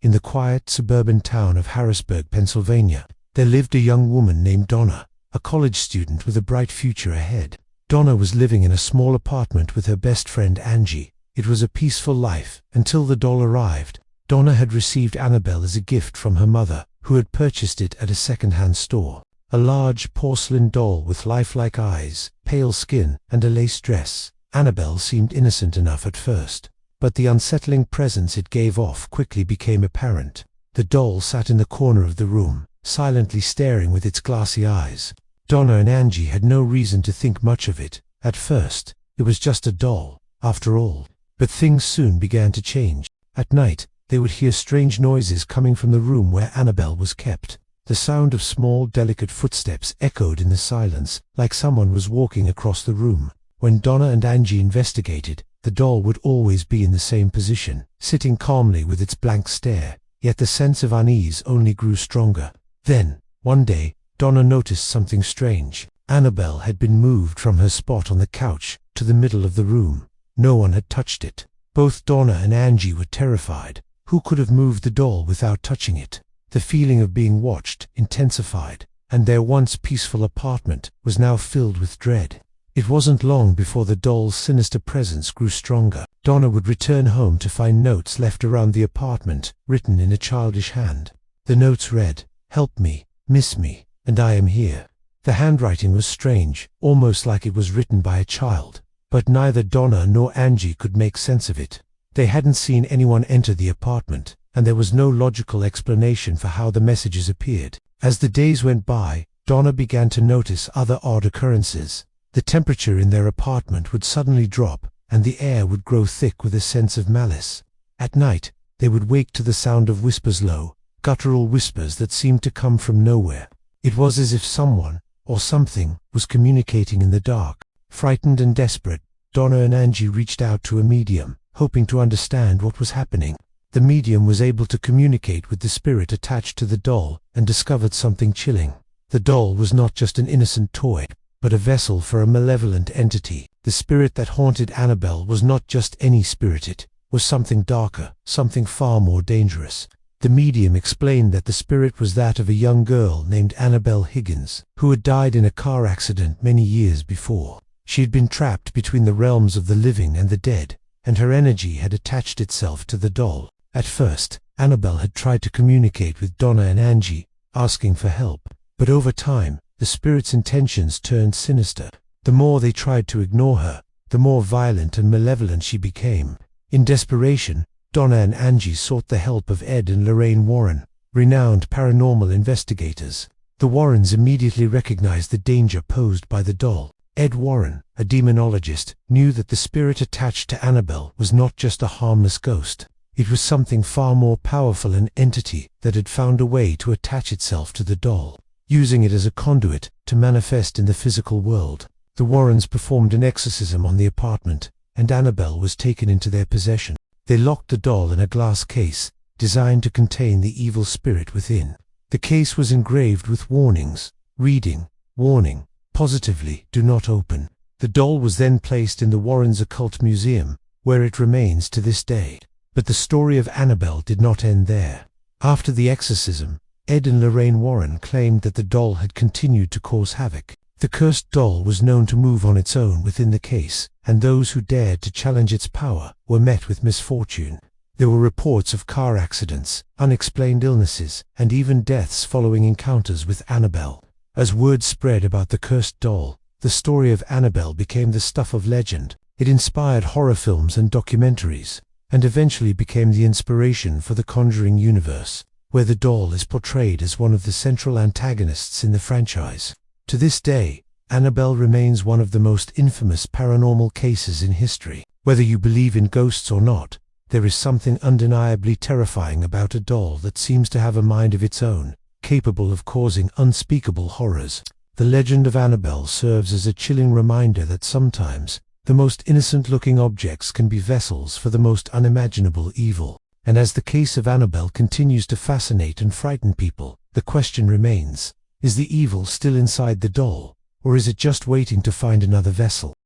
in the quiet suburban town of Harrisburg, Pennsylvania, there lived a young woman named Donna, a college student with a bright future ahead. Donna was living in a small apartment with her best friend Angie. It was a peaceful life until the doll arrived. Donna had received Annabelle as a gift from her mother, who had purchased it at a second-hand store. A large porcelain doll with lifelike eyes, pale skin, and a lace dress. Annabelle seemed innocent enough at first, but the unsettling presence it gave off quickly became apparent. The doll sat in the corner of the room, silently staring with its glassy eyes. Donna and Angie had no reason to think much of it. At first, it was just a doll, after all. But things soon began to change. At night, they would hear strange noises coming from the room where Annabelle was kept. The sound of small, delicate footsteps echoed in the silence, like someone was walking across the room. When Donna and Angie investigated, the doll would always be in the same position, sitting calmly with its blank stare, yet the sense of unease only grew stronger. Then, one day, Donna noticed something strange. Annabelle had been moved from her spot on the couch to the middle of the room. No one had touched it. Both Donna and Angie were terrified. Who could have moved the doll without touching it? The feeling of being watched intensified, and their once peaceful apartment was now filled with dread. It wasn't long before the doll's sinister presence grew stronger. Donna would return home to find notes left around the apartment, written in a childish hand. The notes read, "Help me, miss me, and I am here." The handwriting was strange, almost like it was written by a child, but neither Donna nor Angie could make sense of it. They hadn't seen anyone enter the apartment, and there was no logical explanation for how the messages appeared. As the days went by, Donna began to notice other odd occurrences. The temperature in their apartment would suddenly drop, and the air would grow thick with a sense of malice. At night, they would wake to the sound of whispers, low, guttural whispers that seemed to come from nowhere. It was as if someone, or something, was communicating in the dark. Frightened and desperate, Donna and Angie reached out to a medium, hoping to understand what was happening. The medium was able to communicate with the spirit attached to the doll and discovered something chilling. The doll was not just an innocent toy, but a vessel for a malevolent entity. The spirit that haunted Annabelle was not just any spirit, it was something darker, something far more dangerous. The medium explained that the spirit was that of a young girl named Annabelle Higgins, who had died in a car accident many years before. She had been trapped between the realms of the living and the dead, and her energy had attached itself to the doll. At first, Annabelle had tried to communicate with Donna and Angie, asking for help, but over time, the spirit's intentions turned sinister. The more they tried to ignore her, the more violent and malevolent she became. In desperation, Donna and Angie sought the help of Ed and Lorraine Warren, renowned paranormal investigators. The Warrens immediately recognized the danger posed by the doll. Ed Warren, a demonologist, knew that the spirit attached to Annabelle was not just a harmless ghost. It was something far more powerful, an entity that had found a way to attach itself to the doll, using it as a conduit to manifest in the physical world. The Warrens performed an exorcism on the apartment, and Annabelle was taken into their possession. They locked the doll in a glass case, designed to contain the evil spirit within. The case was engraved with warnings, reading, "Warning, positively, do not open." The doll was then placed in the Warrens' Occult Museum, where it remains to this day. But the story of Annabelle did not end there. After the exorcism, Ed and Lorraine Warren claimed that the doll had continued to cause havoc. The cursed doll was known to move on its own within the case, and those who dared to challenge its power were met with misfortune. There were reports of car accidents, unexplained illnesses, and even deaths following encounters with Annabelle. As word spread about the cursed doll, the story of Annabelle became the stuff of legend. It inspired horror films and documentaries, and eventually became the inspiration for the Conjuring universe, where the doll is portrayed as one of the central antagonists in the franchise. To this day, Annabelle remains one of the most infamous paranormal cases in history. Whether you believe in ghosts or not, there is something undeniably terrifying about a doll that seems to have a mind of its own, capable of causing unspeakable horrors. The legend of Annabelle serves as a chilling reminder that sometimes, the most innocent-looking objects can be vessels for the most unimaginable evil. And as the case of Annabelle continues to fascinate and frighten people, the question remains, is the evil still inside the doll, or is it just waiting to find another vessel?